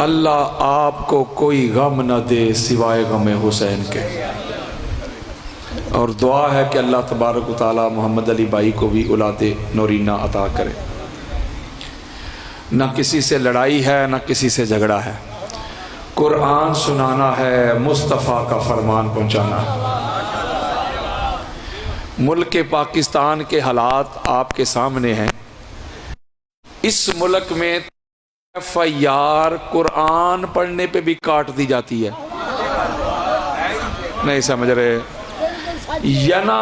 اللہ آپ کو کوئی غم نہ دے سوائے غم حسین کے، اور دعا ہے کہ اللہ تبارک و تعالی محمد علی بھائی کو بھی اولاد نورینہ عطا کرے۔ نہ کسی سے لڑائی ہے نہ کسی سے جھگڑا ہے، قرآن سنانا ہے، مصطفیٰ کا فرمان پہنچانا ہے۔ ملک پاکستان کے حالات آپ کے سامنے ہیں۔ اس ملک میں FIR قرآن پڑھنے پہ بھی کاٹ دی جاتی ہے، نہیں سمجھ رہے؟ یا نا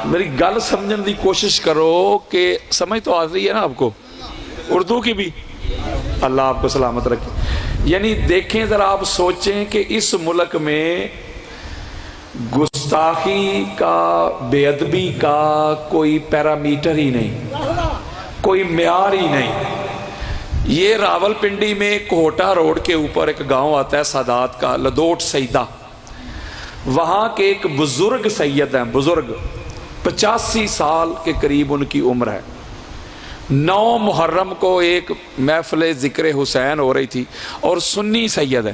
میری گل سمجھنے دی کوشش کرو کہ سمجھ تو آ رہی ہے نا آپ کو اردو کی بھی؟ اللہ آپ کو سلامت رکھے۔ یعنی دیکھیں ذرا، آپ سوچیں کہ اس ملک میں گستاخی کا، بے ادبی کا کوئی پیرامیٹر ہی نہیں، کوئی معیار ہی نہیں۔ یہ راول پنڈی میں کوہٹا روڈ کے اوپر ایک گاؤں آتا ہے سادات کا، لدوٹ سیدہ، وہاں کے ایک بزرگ سید ہیں، بزرگ 85 سال کے قریب ان کی عمر ہے۔ 9 محرم کو ایک محفل ذکر حسین ہو رہی تھی، اور سنی سید ہے،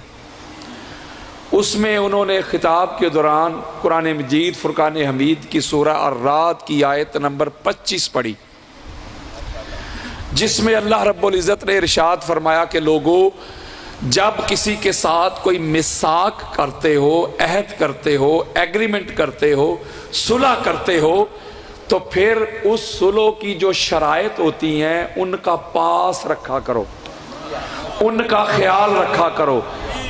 اس میں انہوں نے خطاب کے دوران قرآن مجید فرقان حمید کی سورہ الرعد کی آیت نمبر 25 پڑھی، جس میں اللہ رب العزت نے ارشاد فرمایا کہ لوگو، جب کسی کے ساتھ کوئی میثاق کرتے ہو، عہد کرتے ہو، ایگریمنٹ کرتے ہو، صلح کرتے ہو، تو پھر اس صلح کی جو شرائط ہوتی ہیں ان کا پاس رکھا کرو، ان کا خیال رکھا کرو،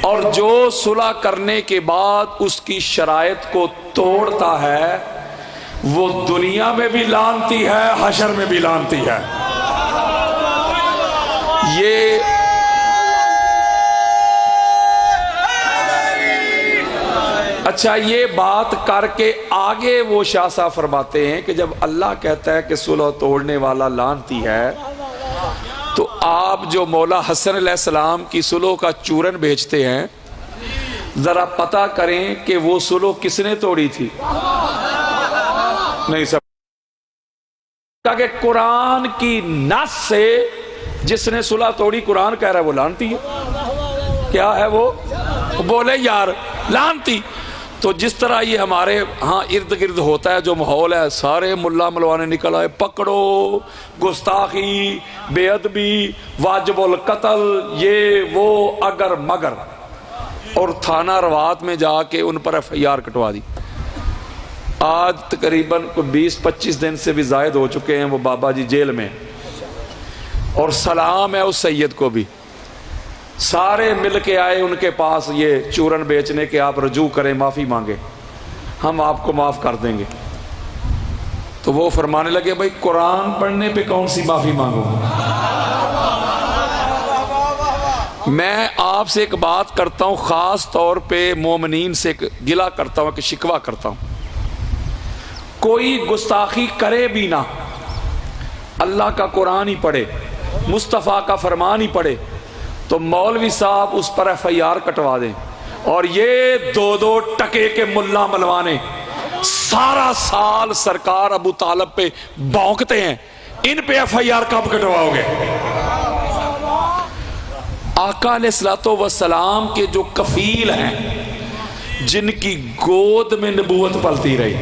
اور جو صلح کرنے کے بعد اس کی شرائط کو توڑتا ہے وہ دنیا میں بھی لعنتی ہے، حشر میں بھی لعنتی ہے۔ یہ اچھا، یہ بات کر کے آگے وہ شاہ صاحب فرماتے ہیں کہ جب اللہ کہتا ہے کہ صلح توڑنے والا لعنتی ہے، تو آپ جو مولا حسن علیہ السلام کی صلح کا چورن بیچتے ہیں، ذرا پتہ کریں کہ وہ صلح کس نے توڑی تھی؟ نہیں سب کہ قرآن کی نص سے جس نے صلح توڑی، قرآن کہہ رہا ہے وہ لعنتی ہے۔ کیا ہے وہ؟ بولے یار، لعنتی۔ تو جس طرح یہ ہمارے ہاں ارد گرد ہوتا ہے جو ماحول ہے، سارے ملا ملوانے نکل آئے، پکڑو، گستاخی، بے ادبی، واجب القتل، یہ وہ اگر مگر، اور تھانہ روات میں جا کے ان پر FIR کٹوا دی۔ آج تقریباً 20-25 دن سے بھی زائد ہو چکے ہیں وہ بابا جی جیل میں، اور سلام ہے اس سید کو بھی، سارے مل کے آئے ان کے پاس یہ چورن بیچنے کے، آپ رجوع کریں، معافی مانگے، ہم آپ کو معاف کر دیں گے۔ تو وہ فرمانے لگے بھائی قرآن پڑھنے پہ کون سی معافی مانگوں؟ میں آپ سے ایک بات کرتا ہوں، خاص طور پہ مومنین سے گلہ کرتا ہوں، کہ شکوہ کرتا ہوں، کوئی گستاخی کرے بھی نہ، اللہ کا قرآن ہی پڑھے، مصطفیٰ کا فرمان ہی پڑھے، تو مولوی صاحب اس پر FIR کٹوا دیں، اور یہ 2 ٹکے کے ملا ملوانے سارا سال سرکار ابو طالب پہ بھونکتے ہیں، ان پہ FIR کب کٹواؤ گے؟ آقا علیہ السلام کے جو کفیل ہیں، جن کی گود میں نبوت پلتی رہی،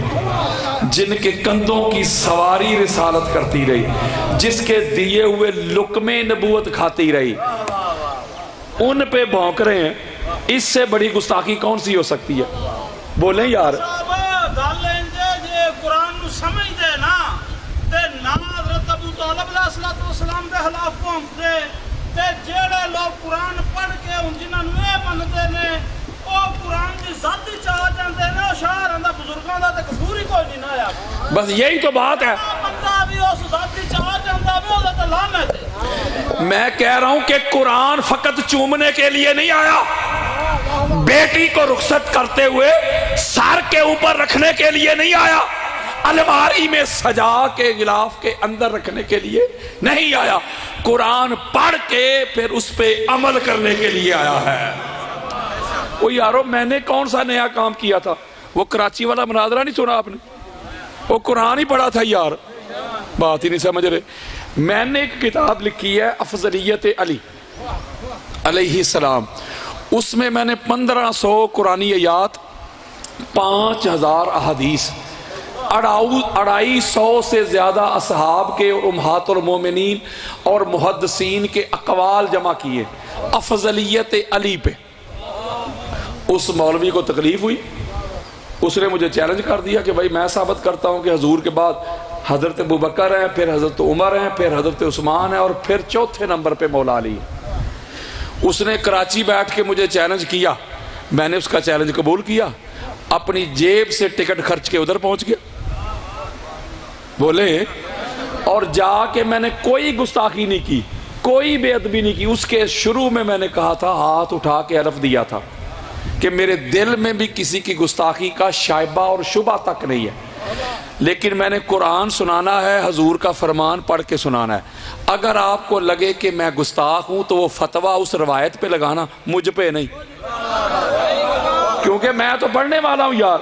جن کے کندھوں کی سواری رسالت کرتی رہی، جس کے دیے ہوئے لقمے نبوت کھاتی رہی، ان پہ بھونک رہے ہیں، اس سے بڑی گستاخی کون سی ہو سکتی ہے؟ بولیں یار۔ قرآن نو سمجھ دے نا، تے نا حضرت ابو طالب علیہ السلام دے خلاف پہنچ دے، تے جیڑے لوگ قرآن پڑھ کے ان جنہاں نو اے منتے نے، او قرآن دی ذات ہی چاہ جاندے نے، او شاعراں دا بزرگاں دا تے قصور ہی کوئی نہیں آیا۔ بس یہی تو بات ہے۔ بندہ بھی اس ذات ہی چاہ جاندا وے، او تے لعنت ہے۔ میں کہہ رہا ہوں کہ قرآن فقط چومنے کے لیے نہیں آیا، بیٹی کو رخصت کرتے ہوئے سر کے اوپر رکھنے کے لیے نہیں آیا، الماری میں سجا کے غلاف کے اندر رکھنے کے لیے نہیں آیا، قرآن پڑھ کے پھر اس پہ عمل کرنے کے لیے آیا ہے۔ وہ یارو، میں نے کون سا نیا کام کیا تھا؟ وہ کراچی والا مناظرہ نہیں سنا آپ نے؟ وہ قرآن ہی پڑھا تھا یار، بات ہی نہیں سمجھ رہے۔ میں نے ایک کتاب لکھی ہے افضلیت علی، علیہ السلام، اس میں میں نے 1500 قرآنی آیات، 5000 احادیث، 250 سے زیادہ اصحاب کے اور امہات المومنین اور محدثین کے اقوال جمع کیے افضلیت علی پہ۔ اس مولوی کو تکلیف ہوئی، اس نے مجھے چیلنج کر دیا کہ بھائی میں ثابت کرتا ہوں کہ حضور کے بعد حضرت ابوبکر ہیں، پھر حضرت عمر ہیں، پھر حضرت عثمان ہیں، اور پھر چوتھے نمبر پہ مولا علی ہے۔ اس نے کراچی بیٹھ کے مجھے چیلنج کیا، میں نے اس کا چیلنج قبول کیا، اپنی جیب سے ٹکٹ خرچ کے ادھر پہنچ گیا بولے، اور جا کے میں نے کوئی گستاخی نہیں کی، کوئی بے ادبی نہیں کی۔ اس کے شروع میں نے کہا تھا، ہاتھ اٹھا کے حلف دیا تھا کہ میرے دل میں بھی کسی کی گستاخی کا شائبہ اور شبہ تک نہیں ہے، لیکن میں نے قرآن سنانا ہے، حضور کا فرمان پڑھ کے سنانا ہے۔ اگر آپ کو لگے کہ میں گستاخ ہوں تو وہ فتویٰ اس روایت پہ لگانا، مجھ پہ نہیں، کیونکہ میں تو پڑھنے والا ہوں یار۔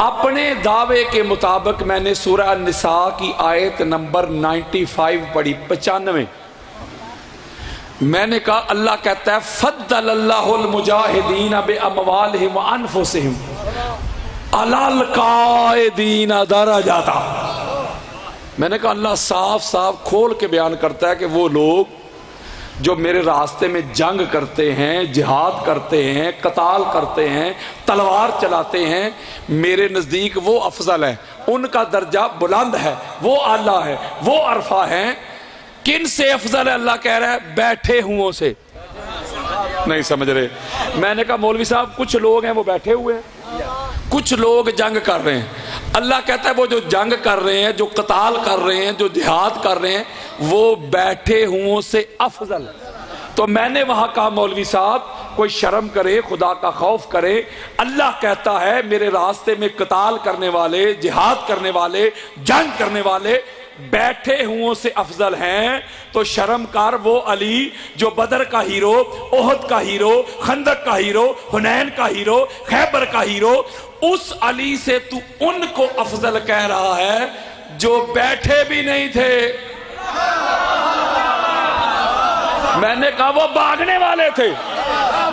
اپنے دعوے کے مطابق میں نے سورہ النساء کی آیت نمبر 95 پڑھی، 95۔ میں نے کہا اللہ کہتا ہے فضل اللہ المجاہدین باموالہم وانفسہم علی القائدین درجات۔ میں نے کہا اللہ صاف صاف کھول کے بیان کرتا ہے کہ وہ لوگ جو میرے راستے میں جنگ کرتے ہیں، جہاد کرتے ہیں، قتال کرتے ہیں، تلوار چلاتے ہیں، میرے نزدیک وہ افضل ہیں، ان کا درجہ بلند ہے، وہ اعلیٰ ہے، وہ عرفہ ہیں۔ کن سے افضل ہے اللہ کہہ رہا ہے؟ بیٹھے ہوں سے۔ نہیں سمجھ رہے؟ میں نے کہا مولوی صاحب کچھ لوگ ہیں وہ بیٹھے ہوئے ہیں، کچھ لوگ جنگ کر رہے ہیں۔ اللہ کہتا ہے وہ جو جنگ کر رہے ہیں، جو قتال کر رہے ہیں، جو جہاد کر رہے ہیں، وہ بیٹھے ہوں سے افضل۔ تو میں نے وہاں کہا مولوی صاحب کوئی شرم کرے، خدا کا خوف کرے، اللہ کہتا ہے میرے راستے میں قتال کرنے والے، جہاد کرنے والے، جنگ کرنے والے بیٹھے ہوں سے افضل ہیں، تو شرم کر وہ علی جو بدر کا ہیرو، احد کا ہیرو، خندق کا ہیرو، حنین کا ہیرو، خیبر کا ہیرو، اس علی سے تو ان کو افضل کہہ رہا ہے جو بیٹھے بھی نہیں تھے۔ میں نے کہا وہ بھاگنے والے تھے۔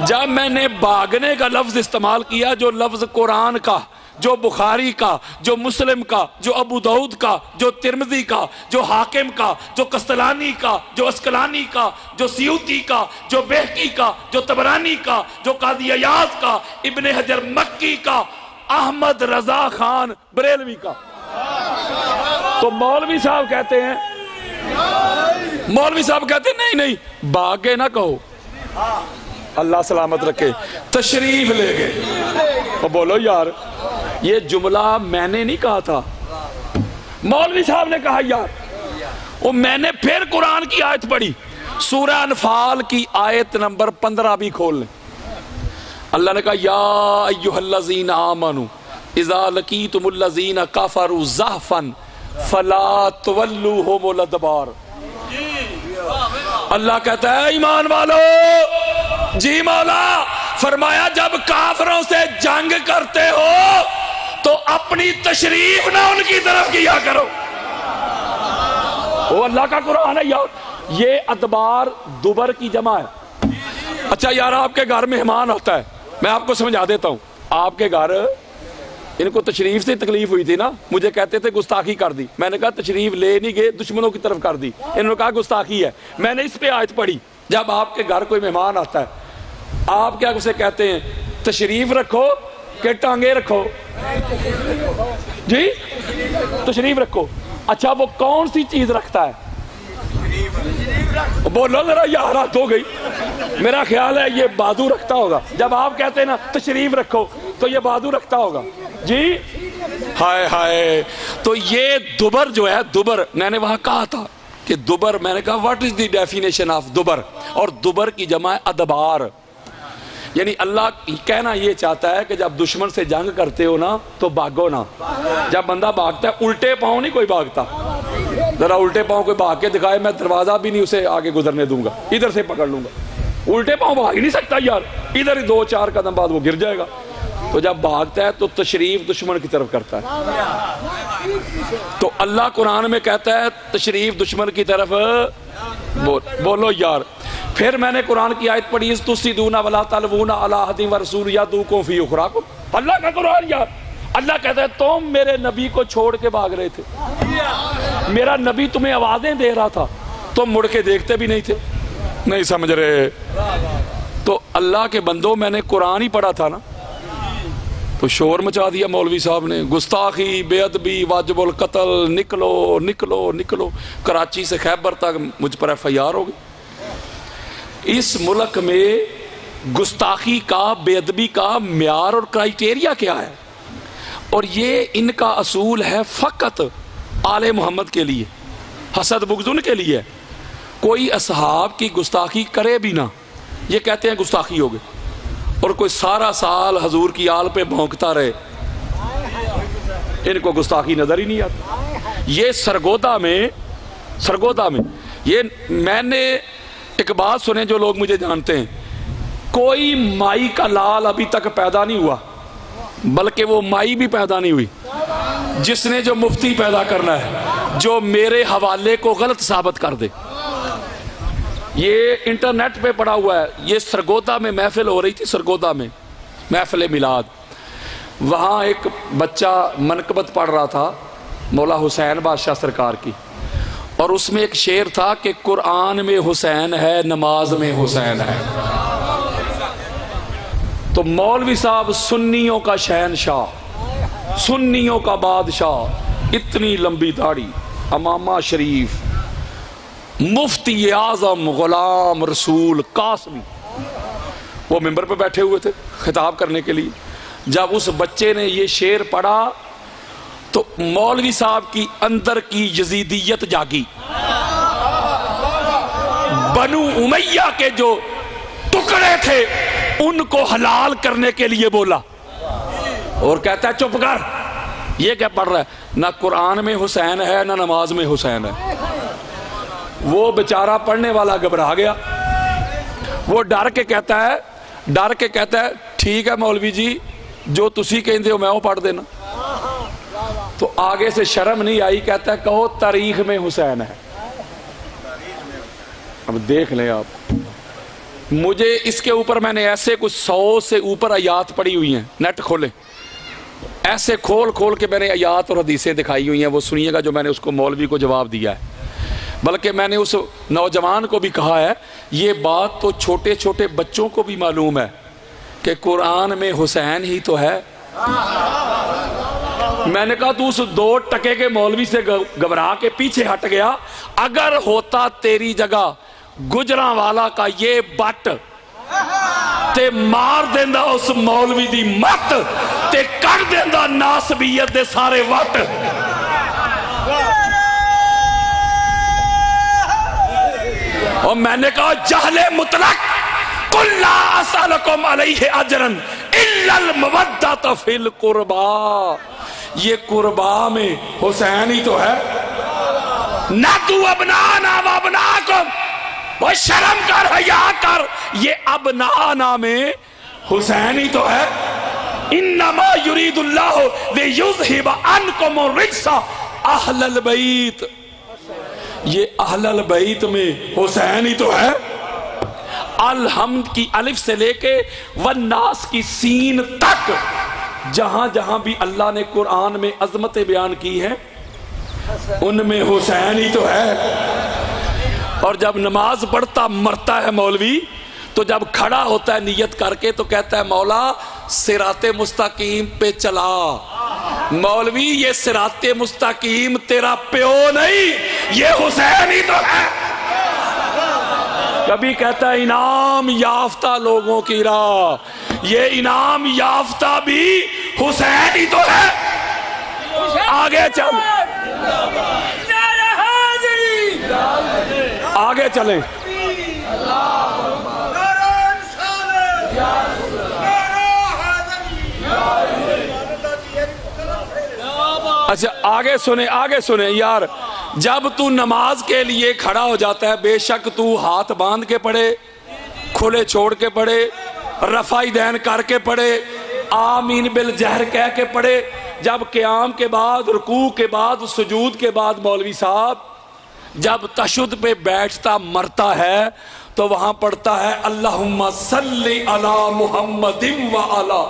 جب میں نے بھاگنے کا لفظ استعمال کیا، جو لفظ قرآن کا، جو بخاری کا، جو مسلم کا، جو ابو داؤد کا، جو ترمذی کا، جو حاکم کا، جو قسطلانی کا، جو اسقلانی کا، جو سیوطی کا، جو بہقی کا، جو طبرانی کا، جو قاضی عیاض کا، ابن حجر مکی کا، احمد رضا خان بریلوی کا، تو مولوی صاحب کہتے ہیں نہیں بھاگے نہ کہو، اللہ سلامت رکھے، تشریف لے گئے۔ بولو یار یہ جملہ میں نے نہیں کہا تھا، مولوی صاحب نے کہا یار۔ اور میں نے پھر قرآن کی آیت پڑھی، سورہ انفال کی آیت نمبر 15 بھی کھول لیں۔ اللہ نے کہا یا ایھا الذین آمنوا اذا لقیتم الذین کفروا زحفا فلا تولوہم الادبار۔ اللہ کہتا ہے ایمان والو، جی مولا، فرمایا جب کافروں سے جنگ کرتے ہو تو اپنی تشریف نہ ان کی طرف کیا کرو۔ وہ اللہ کا قرآن ہے یار۔ یہ ادبار دبر کی جمع ہے۔ اچھا یار آپ کے گھر مہمان ہوتا ہے، میں آپ کو سمجھا دیتا ہوں۔ آپ کے گھر ان کو تشریف سے تکلیف ہوئی تھی نا، مجھے کہتے تھے گستاخی کر دی، میں نے کہا تشریف لے نہیں گئے، دشمنوں کی طرف کر دی، انہوں نے کہا گستاخی ہے۔ میں نے اس پہ آیت پڑھی، جب آپ کے گھر کوئی مہمان آتا ہے آپ کیا اسے کہتے ہیں؟ تشریف رکھو کہ ٹانگے رکھو؟ جی تشریف رکھو۔ اچھا وہ کون سی چیز رکھتا ہے؟ بولو ذرا، یہ حالات ہو گئی۔ میرا خیال ہے یہ بازو رکھتا ہوگا۔ جب آپ کہتے ہیں نا تشریف رکھو تو یہ بازو رکھتا ہوگا۔ جی ہائے ہائے، تو یہ دبر جو ہے، دبر میں نے وہاں کہا تھا کہ دبر، میں نے کہا what is the definition of دبر، اور دبر کی جمع ہے ادبار۔ یعنی اللہ کہنا یہ چاہتا ہے کہ جب دشمن سے جنگ کرتے ہو نا تو بھاگو نا۔ جب بندہ بھاگتا ہے الٹے پاؤں نہیں کوئی بھاگتا، ذرا الٹے پاؤں کوئی بھاگ کے دکھائے، میں دروازہ بھی نہیں اسے آگے گزرنے دوں گا، ادھر سے پکڑ لوں گا۔ الٹے پاؤں بھاگ ہی نہیں سکتا یار، ادھر ہی 2-4 قدم بعد وہ گر جائے گا۔ تو جب بھاگتا ہے تو تشریف دشمن کی طرف کرتا ہے. تو اللہ قرآن میں کہتا ہے تشریف دشمن کی طرف بولو یار. پھر میں نے قرآن کی آیت پڑھی تُفْسِدُونَ وَلَا تَلْوُونَ عَلَىٰ أَحَدٍ وَرَسُولُهُ يَدْعُوكُمْ فِي أُخْرَاكُمْ. اللہ کا قرآن یار. اللہ کہتا ہے تم میرے نبی کو چھوڑ کے بھاگ رہے تھے, میرا نبی تمہیں آوازیں دے رہا تھا, تم مڑ کے دیکھتے بھی نہیں تھے. نہیں سمجھ رہے؟ تو اللہ کے بندوں میں نے قرآن ہی پڑھا تھا نا, تو شور مچا دیا مولوی صاحب نے, گستاخی, بے ادبی, واجب القتل, نکلو نکلو نکلو. کراچی سے خیبر تک مجھ پر FIR ہو گئی. اس ملک میں گستاخی کا, بے ادبی کا معیار اور کرائیٹیریا کیا ہے؟ اور یہ ان کا اصول ہے فقط آل محمد کے لیے, حسد بغض ان کے لیے. کوئی اصحاب کی گستاخی کرے بھی نہ, یہ کہتے ہیں گستاخی ہو گئے, اور کوئی سارا سال حضور کی آل پہ بھونکتا رہے, ان کو گستاخی نظر ہی نہیں آتی. یہ سرگودا میں یہ میں نے ایک بات سنے, جو لوگ مجھے جانتے ہیں, کوئی مائی کا لال ابھی تک پیدا نہیں ہوا, بلکہ وہ مائی بھی پیدا نہیں ہوئی جس نے جو مفتی پیدا کرنا ہے جو میرے حوالے کو غلط ثابت کر دے. یہ انٹرنیٹ پہ پڑا ہوا ہے. یہ سرگودا میں محفل ہو رہی تھی, سرگودا میں محفل میلاد. وہاں ایک بچہ منقبت پڑھ رہا تھا مولا حسین بادشاہ سرکار کی, اور اس میں ایک شعر تھا کہ قرآن میں حسین ہے, نماز میں حسین ہے. تو مولوی صاحب سنیوں کا شہنشاہ, سنیوں کا بادشاہ, اتنی لمبی داڑھی, امامہ شریف, مفتی اعظم غلام رسول قاسمی, وہ ممبر پہ بیٹھے ہوئے تھے خطاب کرنے کے لیے. جب اس بچے نے یہ شعر پڑھا تو مولوی صاحب کی اندر کی یزیدیت جاگی. بنو امیہ کے جو ٹکڑے تھے ان کو حلال کرنے کے لیے بولا, اور کہتا ہے چپ کر, یہ کیا پڑھ رہا ہے؟ نہ قرآن میں حسین ہے نہ نماز میں حسین ہے. وہ بیچارہ پڑھنے والا گھبرا گیا, وہ ڈر کے کہتا ہے ٹھیک ہے مولوی جی, جو تسی کہندے ہو میں وہ پڑھ دینا. تو آگے سے شرم نہیں آئی, کہتا ہے کہو تاریخ میں حسین ہے. اب دیکھ لیں آپ, مجھے اس کے اوپر میں نے ایسے کچھ 100 سے اوپر آیات پڑھی ہوئی ہیں, نیٹ کھولیں, ایسے کھول کے میں نے آیات اور حدیثیں دکھائی ہوئی ہیں. وہ سنیے گا جو میں نے اس کو مولوی کو جواب دیا ہے. بلکہ میں نے اس نوجوان کو بھی کہا ہے یہ بات تو چھوٹے چھوٹے بچوں کو بھی معلوم ہے کہ قرآن میں حسین ہی تو ہے. میں نے کہا تو اس 2 ٹکے کے مولوی سے گھبرا کے پیچھے ہٹ گیا. اگر ہوتا تیری جگہ گجراں والا کا یہ بٹ تے مار دیندہ اس مولوی دی مت تے کر دیندہ ناسبیت دے سارے وٹ. اور میں نے کہا جہل مطلق قل لا اسألکم علیہ اجرا الا المودۃ فی القربا. یہ قربا میں حسین ہی تو ہے. نَدُّ ابنانا و ابناکم, وہ شرم کر, حیا کر, یہ ابنانا میں حسین ہی تو ہے. انما یرید اللہ لیذہب عنکم الرجس اہل البیت, یہ اہل البیت میں حسین ہی تو ہے. الحمد کی الف سے لے کے والناس کی سین تک جہاں جہاں بھی اللہ نے قرآن میں عظمتیں بیان کی ہیں ان میں حسین ہی تو ہے. اور جب نماز پڑھتا مرتا ہے مولوی تو جب کھڑا ہوتا ہے نیت کر کے تو کہتا ہے مولا صراط مستقیم پہ چلا. مولوی یہ صراط مستقیم تیرا پیو نہیں, یہ حسین ہی تو ہے. کبھی کہتا ہے انعام یافتہ لوگوں کی راہ, یہ انعام یافتہ بھی حسین ہی تو ہے. آگے چل, آگے چلیں. اچھا آگے سنیں یار. جب تو نماز کے لیے کھڑا ہو جاتا ہے بے شک تو ہاتھ باندھ کے پڑھے, کھلے چھوڑ کے پڑھے, رفع دین کر کے پڑھے, آمین بالجہر کہہ کے پڑھے. جب قیام کے بعد، رکوع کے بعد، سجود کے بعد مولوی صاحب جب تشہد پہ بیٹھتا مرتا ہے تو وہاں پڑھتا ہے اللہم صلی علی محمد و علی.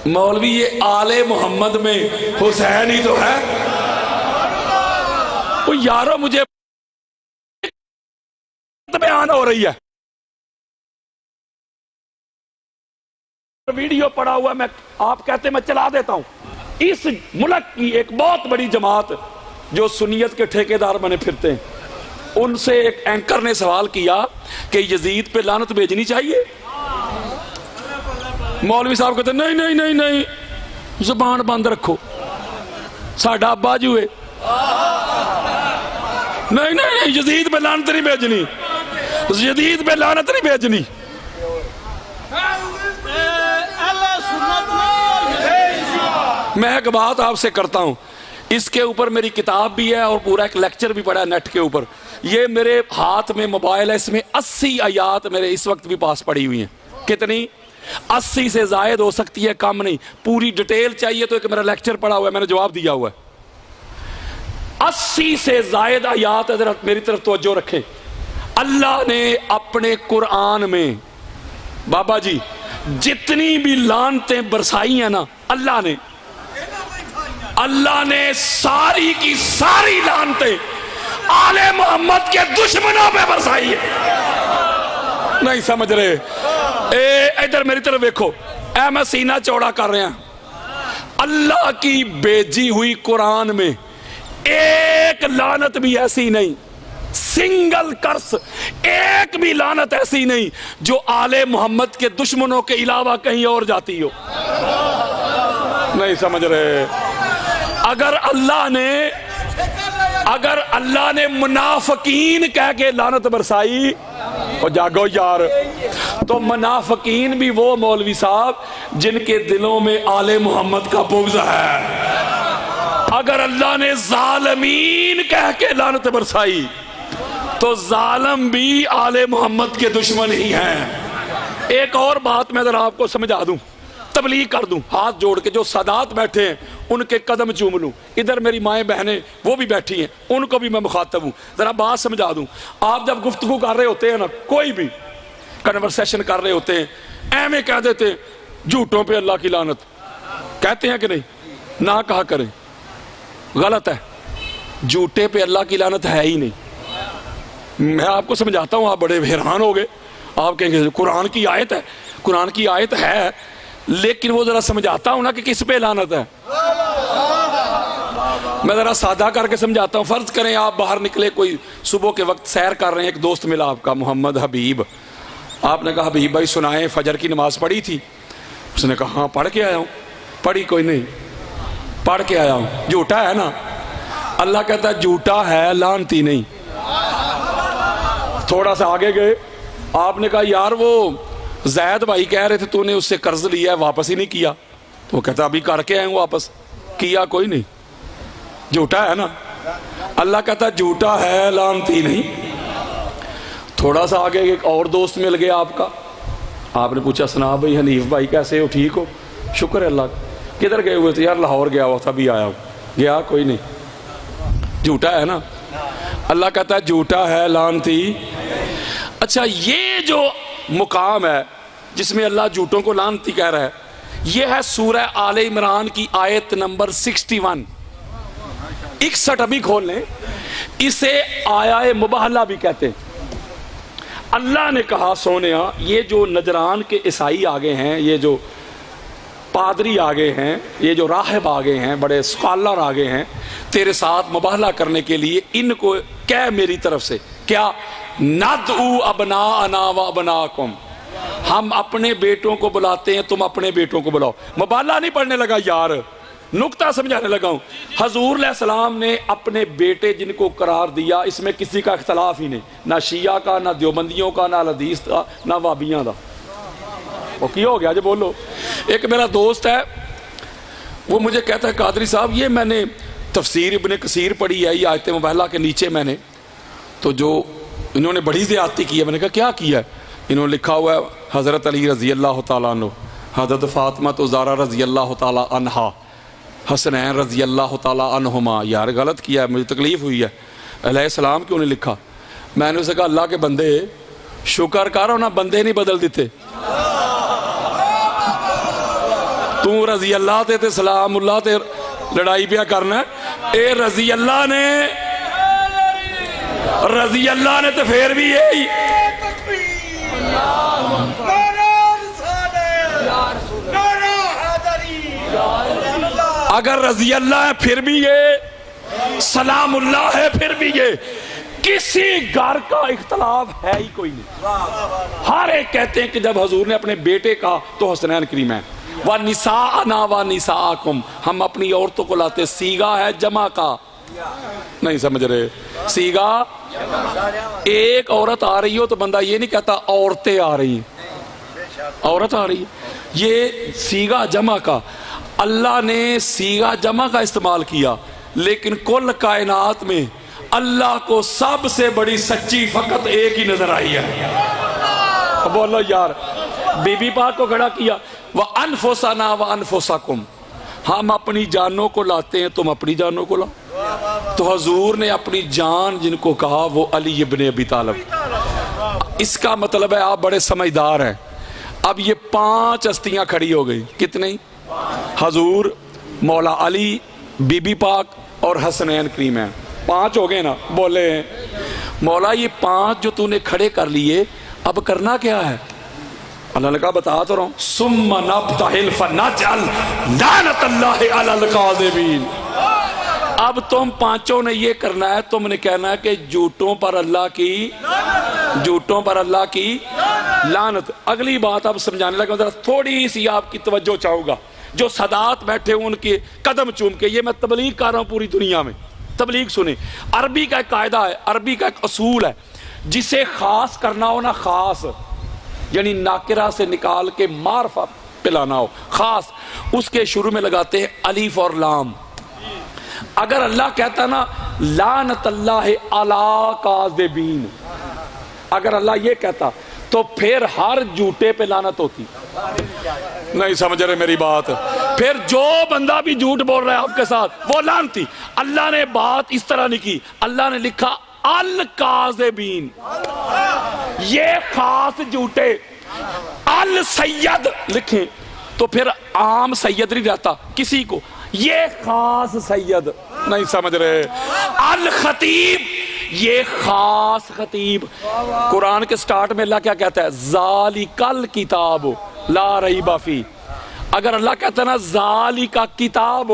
مولوی یہ آل محمد میں حسین ہی تو ہے. وہ یارو مجھے بیان ہو رہی ہے، ویڈیو پڑا ہوا میں، آپ کہتے میں چلا دیتا ہوں. اس ملک کی ایک بہت بڑی جماعت جو سنیت کے ٹھیکیدار بنے پھرتے ہیں، ان سے ایک اینکر نے سوال کیا کہ یزید پہ لعنت بھیجنی چاہیے. مولوی صاحب کہتے نہیں نہیں نہیں نہیں، زبان بند رکھو، ساڈا ابا جو ہے. نہیں نہیں یزید پہ لعنت نہیں بھیجنی، یزید پہ لعنت نہیں بھیجنی. میں ایک بات آپ سے کرتا ہوں، اس کے اوپر میری کتاب بھی ہے اور پورا ایک لیکچر بھی پڑا ہے نیٹ کے اوپر. یہ میرے ہاتھ میں موبائل ہے، اس میں 80 آیات میرے اس وقت بھی پاس پڑی ہوئی ہیں. کتنی؟ 80 سے زائد ہو سکتی ہے، کم نہیں. پوری ڈیٹیل چاہیے تو ایک میرا لیکچر پڑا ہوا ہے، میں نے جواب دیا ہوا ہے. 80 سے زائد آیات حضرت میری طرف توجہ رکھیں. اللہ نے اپنے قرآن میں بابا جی جتنی بھی لعنتیں برسائی ہیں نا، اللہ نے ساری کی ساری لعنتیں آل محمد کے دشمنوں پہ برسائی ہے. نہیں سمجھ رہے؟ ادھر میری طرف دیکھو، میں سینہ چوڑا کر رہے ہیں. اللہ کی بھیجی ہوئی قرآن میں ایک لعنت بھی ایسی نہیں، سنگل کرس، ایک بھی لعنت ایسی نہیں جو آل محمد کے دشمنوں کے علاوہ کہیں اور جاتی ہو. نہیں سمجھ رہے؟ اگر اللہ نے منافقین کہہ کے لعنت برسائی، اور جاگو یار، تو منافقین بھی وہ مولوی صاحب جن کے دلوں میں آل محمد کا بغض ہے. اگر اللہ نے ظالمین کہہ کے لعنت برسائی تو ظالم بھی آل محمد کے دشمن ہی ہیں. ایک اور بات میں ذرا آپ کو سمجھا دوں، تبلیغ کر دوں، ہاتھ جوڑ کے جو سادات بیٹھے ہیں ان کے قدم چوم لوں. ادھر میری مائیں بہنیں وہ بھی بیٹھی ہیں، ان کو بھی میں مخاطب ہوں. ذرا بات سمجھا دوں. آپ جب گفتگو کر رہے ہوتے ہیں نا، کوئی بھی کنورسیشن کر رہے ہوتے ہیں، ایویں کہہ دیتے ہیں جھوٹوں پہ اللہ کی لعنت. کہتے ہیں کہ نہیں؟ نہ کہا کریں، غلط ہے. جھوٹے پہ اللہ کی لعنت ہے ہی نہیں. میں آپ کو سمجھاتا ہوں، آپ بڑے حیران ہو گئے. آپ کہیں گے قرآن کی آیت ہے، قرآن کی آیت ہے، لیکن وہ ذرا سمجھاتا ہوں نا کہ کس پہ لعنت ہے. میں ذرا سادہ کر کے سمجھاتا ہوں. فرض کریں آپ باہر نکلے، کوئی صبح کے وقت سیر کر رہے ہیں، ایک دوست ملا آپ کا محمد حبیب. آپ نے کہا حبیب بھائی سنائیں، فجر کی نماز پڑھی تھی؟ اس نے کہا ہاں پڑھ کے آیا ہوں. پڑھی کوئی نہیں، پڑھ کے آیا ہوں. جھوٹا ہے نا؟ اللہ کہتا ہے جھوٹا ہے، لعنتی نہیں. تھوڑا سا آگے گئے، آپ نے کہا یار وہ زید بھائی کہہ رہے تھے تو نے اس سے قرض لیا ہے، واپس ہی نہیں کیا. تو وہ کہتا ابھی کر کے آئے ہوں، واپس کیا کوئی نہیں. جھوٹا ہے نا؟ اللہ کہتا ہے جھوٹا ہے، لعنتی نہیں. تھوڑا سا آگے ایک اور دوست مل گیا آپ کا. آپ نے پوچھا سنا بھائی حنیف بھائی کیسے ہو، ٹھیک ہو؟ شکر ہے اللہ کا. کدھر گئے ہوئے تھے؟ یار لاہور گیا ہوا تھا، ابھی آیا ہوں. گیا کوئی نہیں. جھوٹا ہے نا؟ اللہ کہتا ہے جھوٹا ہے، لعنتی. اچھا، یہ جو مقام ہے جس میں اللہ جھوٹوں کو لعنتی کہہ رہا ہے، یہ ہے سورہ آل عمران کی آیت نمبر 61. 61 ابھی کھول لیں. اسے آیہ مباہلہ بھی کہتے ہیں. اللہ نے کہا سونیا، یہ جو نجران کے عیسائی آگے ہیں، یہ جو پادری آگے ہیں، یہ جو راہب آگے ہیں، بڑے اسکالر آگے ہیں تیرے ساتھ مباہلہ کرنے کے لیے، ان کو کہہ میری طرف سے کیا ندعو ابناءنا و ابناکم، ہم اپنے بیٹوں کو بلاتے ہیں، تم اپنے بیٹوں کو بلاؤ. مباہلہ نہیں پڑھنے لگا یار، نکتہ سمجھانے لگا ہوں. حضور علیہ السلام نے اپنے بیٹے جن کو قرار دیا، اس میں کسی کا اختلاف ہی نہیں، نہ شیعہ کا، نہ دیوبندیوں کا، نہ الحدیث کا، نہ وابیاں کا. وہ کیا ہو گیا جو بولو. ایک میرا دوست ہے، وہ مجھے کہتا ہے قادری صاحب یہ میں نے تفسیر ابن کثیر پڑھی ہے، یہ آیت مباہلہ کے نیچے میں نے تو جو انہوں نے بڑی زیادتی کی ہے. میں نے کہا کیا کیا ہے؟ انہوں نے لکھا ہوا ہے حضرت علی رضی اللہ تعالیٰ عنہ حضرت فاطمہ تو زہرا رضی اللہ تعالی عنہا، حسنین رضی اللہ تعالی عنہما. یار غلط کیا ہے، مجھے تکلیف ہوئی ہے. علیہ السلام کیوں نہیں لکھا؟ میں نے اسے کہا اللہ کے بندے شکر کرو نا، بندے نہیں بدل دیتے. تو رضی اللہ تے سلام اللہ تے لڑائی پیا کرنا. اے رضی اللہ نے تو پھر بھی یہی اگر رضی اللہ ہے پھر بھی یہ، سلام اللہ ہے پھر بھی یہ. کسی گھر کا اختلاف ہے ہی کوئی نہیں. ہر ایک کہتے ہیں کہ جب حضور نے اپنے بیٹے کا تو حسنین کریمین. وَنِسَاءَنَا وَنِسَاءَكُمْ، ہم اپنی عورتوں کو لاتے. سیگا ہے جمع کا، نہیں سمجھ رہے. سیگا ایک عورت آ رہی ہو تو بندہ یہ نہیں کہتا عورتیں آ رہی ہیں، عورت آ رہی ہے. یہ سیگا جمع کا. اللہ نے سیگا جمع کا استعمال کیا، لیکن کل کائنات میں اللہ کو سب سے بڑی سچی فقط ایک ہی نظر آئی ہے. بولو یار. بی بی پاک کو کھڑا کیا، وَأَنفُسَنَا وَأَنفُسَكُمْ، ہم اپنی جانوں کو لاتے ہیں، تم اپنی جانوں کو لاؤ. تو حضور نے اپنی جان جن کو کہا وہ علی ابن ابی طالب. اس کا مطلب ہے آپ بڑے سمجھدار ہیں. اب یہ 5 ہستیاں کھڑی ہو گئی. کتنی؟ حضور، مولا علی، بی بی پاک اور حسنین کریمین. 5 ہو گئے نا. بولے مولا یہ 5 جو تو نے کھڑے کر لیے، اب کرنا کیا ہے؟ اللہ نے کہا بتا تو رہا ہوں. ثُمَّ نَبْتَهِلْ فَنَجْعَلْ لَعْنَةَ اللَّهِ عَلَى الْكَاذِبِينَ. اب تم 5 نے یہ کرنا ہے، تم نے کہنا ہے کہ جھوٹوں پر اللہ کی لعنت. اگلی بات اب سمجھانے لگا، ذرا تھوڑی سی آپ کی توجہ چاہوں گا. جو سادات بیٹھے ہوں ان کے قدم چوم کے، یہ میں تبلیغ کر رہا ہوں پوری دنیا میں. تبلیغ سنیں. عربی کا ایک قاعدہ ہے، عربی کا ایک اصول ہے، جسے خاص کرنا ہو نا، خاص یعنی ناکرہ سے نکال کے معرفہ پلانا ہو، خاص اس کے شروع میں لگاتے ہیں الف اور لام. اگر اللہ کہتا نا لعنت اللہ علی کاذبین، اگر اللہ یہ کہتا تو پھر ہر جھوٹے پہ لعنت ہوتی. نہیں سمجھ رہے میری بات؟ پھر جو بندہ بھی جھوٹ بول رہا ہے آپ کے ساتھ وہ لعنتی. اللہ نے بات اس طرح نہیں کی. اللہ نے لکھا الکاذبین، یہ خاص جھوٹے. السید لکھیں تو پھر عام سید نہیں رہتا کسی کو، یہ خاص سید. نہیں سمجھ رہے؟ الخطیب، یہ خاص خطیب. قرآن کے سٹارٹ میں اللہ کیا کہتا ہے؟ ذالک الکتاب لا ریب فیہ. اگر اللہ کہتا ہے نا ذالک کتاب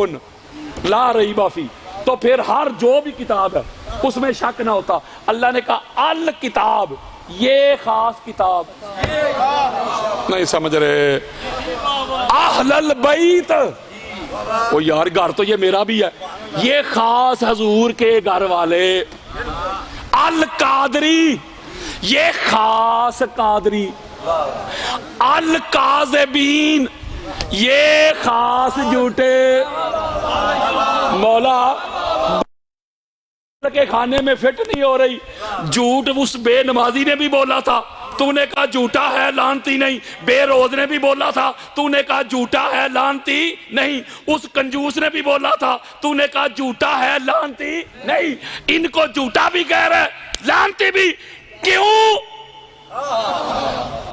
لا ریب فیہ، تو پھر ہر جو بھی کتاب ہے اس میں شک نہ ہوتا. اللہ نے کہا الکتاب، یہ خاص کتاب. نہیں سمجھ رہے؟ اہل البیت، وہ یار گھر تو یہ میرا بھی ہے، یہ خاص حضور کے گھر والے. القادری، یہ خاص قادری. الکاذبین، یہ خاص جھوٹے. مولا کے کھانے میں فٹ نہیں ہو رہی. جھوٹ اس بے نمازی نے بھی بولا تھا، تو نے کہا جھوٹا ہے لعنتی نہیں. بے روز نے بھی بولا تھا، تو نے کہا جھوٹا ہے لعنتی نہیں. اس کنجوس نے بھی بولا تھا، تو نے کہا جھوٹا ہے لعنتی نہیں. ان کو جھوٹا بھی کہہ رہے لعنتی بھی. کیوں؟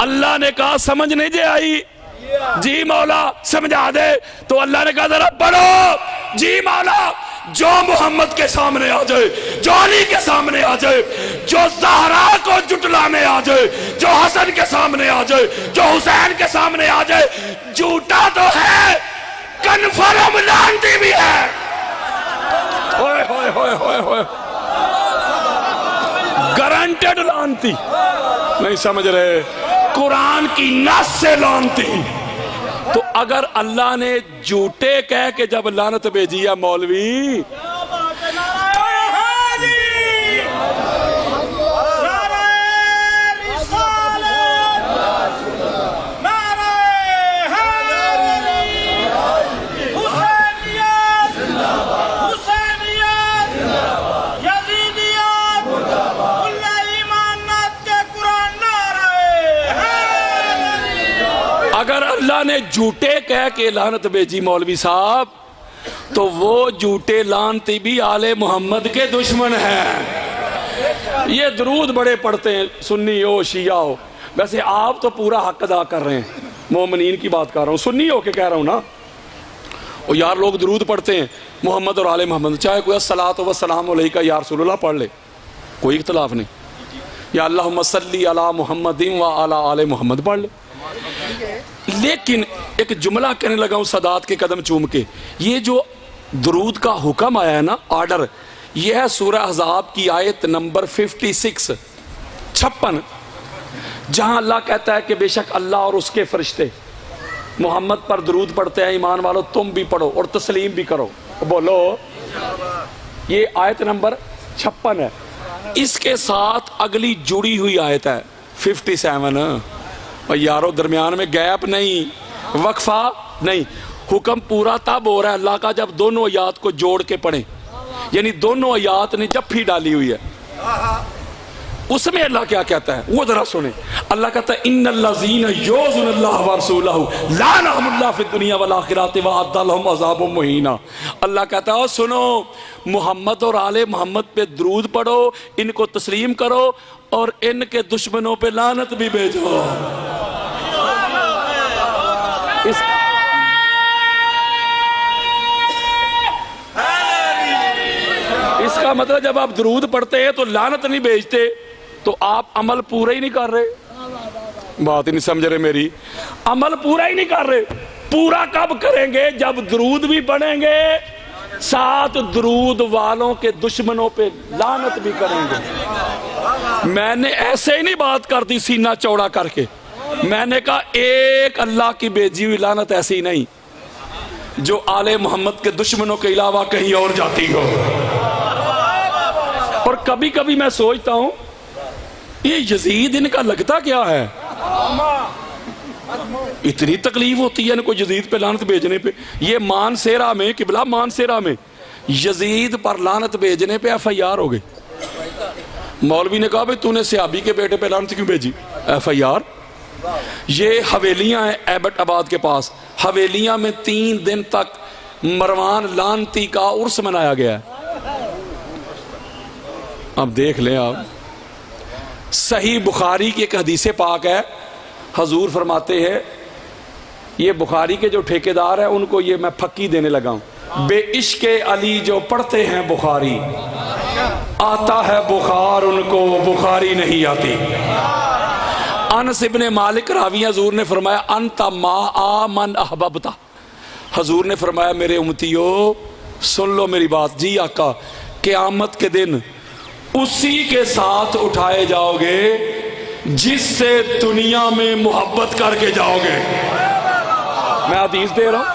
اللہ نے کہا سمجھ نہیں دے آئی؟ جی مولا سمجھا دے. تو اللہ نے کہا ذرا پڑھو. جی مولا، جو محمد کے سامنے آ جائے، جو علی کے سامنے آ جائے، جو زہرا کو جٹلانے آ جائے، جو حسن کے سامنے آ جائے، جو حسین کے سامنے آ جائے، جھوٹا تو ہے، کنفرم لعنتی بھی ہے. ہوئے ہوئے ہوئے ہوئے ہوئے، گارنٹیڈ لعنتی. نہیں سمجھ رہے؟ قرآن کی نص سے لعنتی. تو اگر اللہ نے جھوٹے کہہ کے جب لعنت بھیجی ہے مولوی، اللہ نے جھوٹے کہہ کے لعنت بھیجی مولوی صاحب تو وہ جھوٹے لعنتی بھی آل محمد کے دشمن ہیں۔ یہ درود بڑے پڑھتے ہیں، سنی ہو شیعہ ہو، ویسے آپ تو پورا حق ادا کر رہے ہیں، مومنین کی بات کر رہا ہوں، سنی ہو کے کہہ رہا ہوں نا۔ اور یار لوگ درود پڑھتے ہیں محمد اور آل محمد، چاہے کوئی الصلاۃ والسلام علیکہ یا رسول اللہ پڑھ لے، کوئی اختلاف نہیں، یا اللہم صلی علی محمد و علی آل محمد پڑھ لے۔ لیکن ایک جملہ کہنے لگا ہوں سادات کے قدم چوم کے، یہ جو درود کا حکم آیا ہے نا، آرڈر، یہ ہے سورہ احزاب کی آیت نمبر 56 جہاں اللہ کہتا ہے کہ بے شک اللہ اور اس کے فرشتے محمد پر درود پڑھتے ہیں، ایمان والو تم بھی پڑھو اور تسلیم بھی کرو، بولو۔ یہ آیت نمبر 56 ہے، اس کے ساتھ اگلی جڑی ہوئی آیت ہے 57۔ اور یارو درمیان میں گیپ نہیں، وقفہ نہیں، حکم پورا تب ہو رہا ہے اللہ کا جب دونوں آیات کو جوڑ کے پڑھیں، یعنی دونوں آیات نے جب ڈالی ہوئی ہے۔ اس میں اللہ کیا کہتا ہے وہ ذرا سنیں۔ اللہ کہتا ہے ان الذین یؤذون اللہ ورسولہ لعنہم اللہ فی الدنیا والآخرۃ وأعد لہم عذابا مہینا۔ اللہ کہتا ہے سنو، محمد اور آل محمد پہ درود پڑھو، ان کو تسلیم کرو اور ان کے دشمنوں پہ لعنت بھی بھیجو۔ اس کا مطلب جب آپ درود پڑھتے ہیں تو لعنت نہیں بھیجتے تو آپ عمل پورا ہی نہیں کر رہے۔ بات ہی نہیں سمجھ رہے میری، عمل پورا ہی نہیں کر رہے۔ پورا کب کریں گے؟ جب درود بھی پڑھیں گے، ساتھ درود والوں کے دشمنوں پہ لعنت بھی کریں گے۔ میں نے ایسے ہی نہیں بات کر دی سینہ چوڑا کر کے، میں نے کہا ایک اللہ کی بھیجی ہوئی لعنت ایسی نہیں جو آل محمد کے دشمنوں کے علاوہ کہیں اور جاتی ہو۔ اور کبھی کبھی میں سوچتا ہوں یہ یزید ان کا لگتا کیا ہے، اتنی تکلیف ہوتی ہے ان کو یزید پہ لعنت بھیجنے پہ۔ یہ مانسیرا میں، قبلہ مانسیرا میں یزید پر لعنت بھیجنے پہ ایف آئی آر ہو گئی۔ مولوی نے کہا بھئی تو نے صحابی کے بیٹے پہ لعنت کیوں بھیجی؟ F I R. یہ حویلیاں ہیں ایبٹ آباد کے پاس، حویلیاں میں 3 دن تک مروان لعنتی کا عرس منایا گیا ہے۔ اب دیکھ لیں آپ، صحیح بخاری کی ایک حدیث پاک ہے، حضور فرماتے ہیں یہ بخاری کے جو ٹھیکیدار ہیں ان کو یہ میں پھکی دینے لگا ہوں، بے عشق علی جو پڑھتے ہیں بخاری آتا ہے بخار ان کو بخاری نہیں آتی۔ انس ابن مالک راوی حضور نے فرمایا انت ما من احببتا، حضور نے فرمایا میرے امتیو سن لو میری بات، جی آقا قیامت کے دن اسی کے ساتھ اٹھائے جاؤ گے جس سے دنیا میں محبت کر کے جاؤ گے۔ میں حدیث دے رہا ہوں،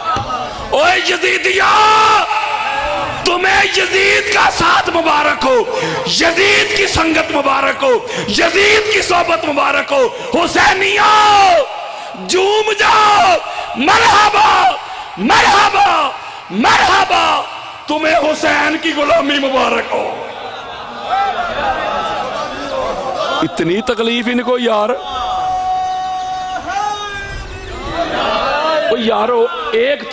اوے یزیدیا تمہیں یزید کا ساتھ مبارک ہو، یزید کی سنگت مبارک ہو، یزید کی صحبت مبارک ہو، حسینیہ جھوم جاؤ، مرحبا مرحبا مرحبا، تمہیں حسین کی غلامی مبارک ہو۔ اتنی تکلیف ان کو یار، یارو ایک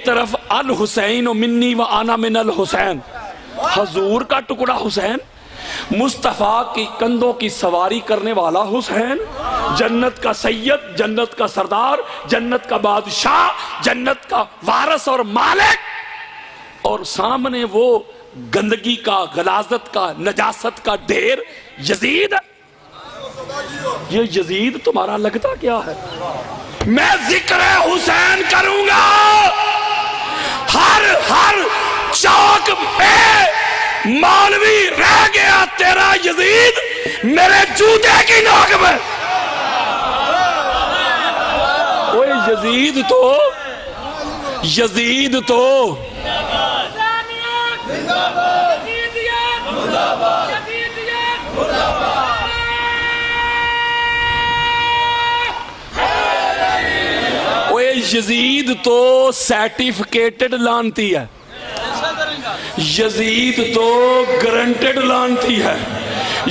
طرف الحسین و منی و انا من الحسین، حضور کا ٹکڑا حسین، مصطفیٰ کی کندھوں کی سواری کرنے والا حسین، جنت کا سید، جنت کا سردار، جنت کا بادشاہ، جنت کا وارث اور مالک، اور سامنے وہ گندگی کا، غلاظت کا، نجاست کا ڈھیر یزید۔ یہ یزید تمہارا لگتا کیا ہے؟ میں ذکر حسین کروں گا ہر چوک پہ، مولوی رہ گیا تیرا یزید میرے جوتے کی نوک میں۔ اوہ یزید تو یزید تو سرٹیفکیٹڈ لانتی ہے، یزید تو گرنٹڈ لانتی ہے،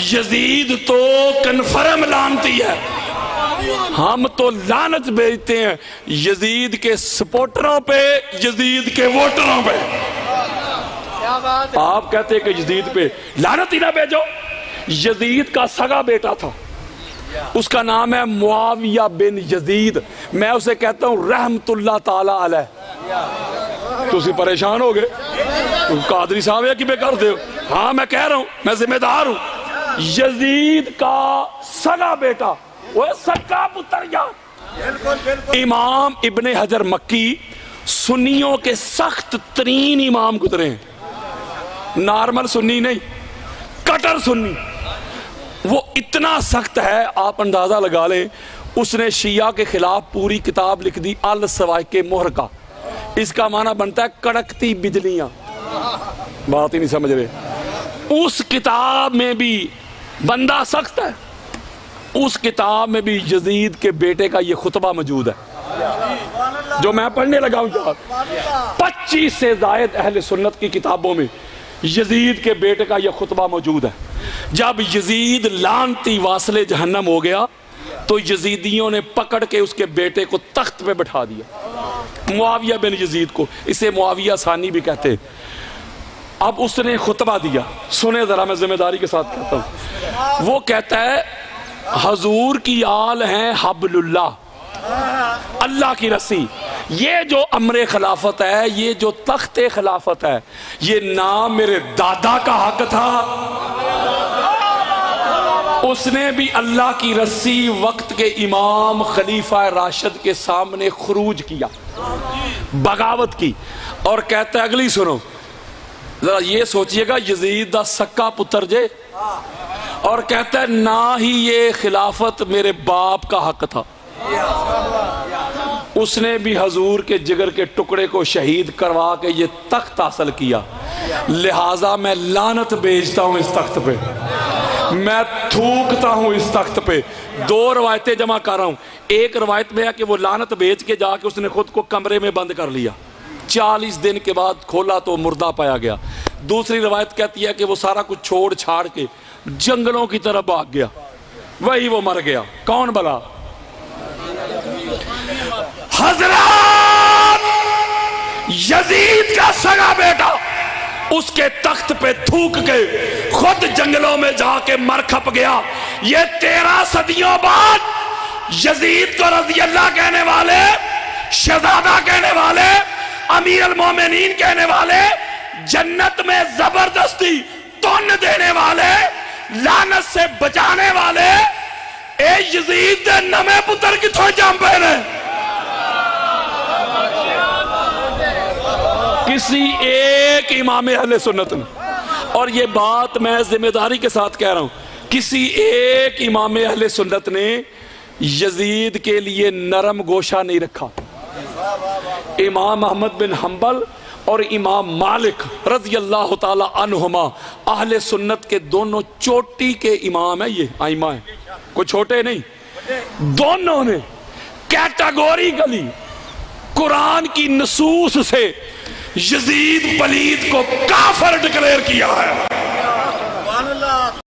یزید تو کنفرم لانتی ہے۔ ہم تو لعنت بھیجتے ہیں یزید کے سپورٹروں پہ، یزید کے ووٹروں پہ۔ آپ کہتے ہیں کہ یزید پہ لعنت ہی نہ بھیجو۔ یزید کا سگا بیٹا تھا، اس کا نام ہے معاویہ بن یزید، میں اسے کہتا ہوں رحمت اللہ تعالی علیہ۔ تو اسی پریشان ہو گئے، قادری صاحب ہے کہ بے کر دے ہو؟ ہاں میں کہہ رہا ہوں، میں ذمہ دار ہوں۔ یزید کا سگا بیٹا، وہ سگا پتر یار۔ امام ابن حجر مکی سنیوں کے سخت ترین امام گزرے ہیں، نارمل سنی نہیں، کٹر سنی۔ وہ اتنا سخت ہے آپ اندازہ لگا لیں، اس نے شیعہ کے خلاف پوری کتاب لکھ دی السوائق محرقہ، اس کا معنی بنتا ہے کڑکتی بجلیاں۔ بات ہی نہیں سمجھ رہے۔ اس کتاب میں بھی بندہ سخت ہے، اس کتاب میں بھی یزید کے بیٹے کا یہ خطبہ موجود ہے جو میں پڑھنے لگا ہوں۔ 25 سے زائد اہل سنت کی کتابوں میں یزید کے بیٹے کا یہ خطبہ موجود ہے۔ جب یزید لعنتی واصل جہنم ہو گیا تو یزیدیوں نے پکڑ کے اس کے بیٹے کو تخت پہ بٹھا دیا، معاویہ بن یزید کو، اسے معاویہ ثانی بھی کہتے ہیں۔ اب اس نے خطبہ دیا، سنیں ذرا، میں ذمہ داری کے ساتھ کہتا ہوں۔ وہ کہتا ہے حضور کی آل ہیں حبل اللہ، اللہ کی رسی، یہ جو امر خلافت ہے، یہ جو تخت خلافت ہے، یہ نام میرے دادا کا حق تھا۔ اس نے بھی اللہ کی رسی وقت کے امام خلیفہ راشد کے سامنے خروج کیا، بغاوت کی، اور کہتا ہے اگلی سنو ذرا، یہ سوچئے گا یزید دا سکا پتر جے، اور کہتا ہے نہ ہی یہ خلافت میرے باپ کا حق تھا، اس نے بھی حضور کے جگر کے ٹکڑے کو شہید کروا کے یہ تخت حاصل کیا، لہٰذا میں لعنت بھیجتا ہوں اس تخت پہ، میں تھوکتا ہوں اس تخت پہ۔ دو روایتیں جمع کر رہا ہوں، ایک روایت میں ہے کہ وہ لعنت بھیج کے جا کے اس نے خود کو کمرے میں بند کر لیا، 40 دن کے بعد کھولا تو مردہ پایا گیا۔ دوسری روایت کہتی ہے کہ وہ سارا کچھ چھوڑ چھاڑ کے جنگلوں کی طرف بھاگ گیا، وہی وہ مر گیا۔ کون بلا؟ حضرات، یزید کا سگا بیٹا اس کے تخت پہ تھوک کے خود جنگلوں میں جا کے مر کھپ گیا۔ یہ 13 صدیوں بعد یزید کو رضی اللہ کہنے والے، شہزادہ کہنے والے، امیر المومنین کہنے والے، جنت میں زبردستی تن دینے والے، لعنت سے بچانے والے، اے یزید دے نمے پتر کی تھوڑ جام پہنے۔ کسی ایک امام اہل سنت نے، اور یہ بات میں ذمہ داری کے ساتھ کہہ رہا ہوں، کسی ایک امام اہل سنت نے یزید کے لیے نرم گوشہ نہیں رکھا۔ امام احمد بن حنبل اور امام مالک رضی اللہ تعالی عنہما اہل سنت کے دونوں چوٹی کے امام ہیں، یہ ائمہ ہیں، کوئی چھوٹے نہیں۔ دونوں نے کیٹاگوریکلی قرآن کی نصوص سے یزید پلید کو کافر ڈکلیئر کیا ہے۔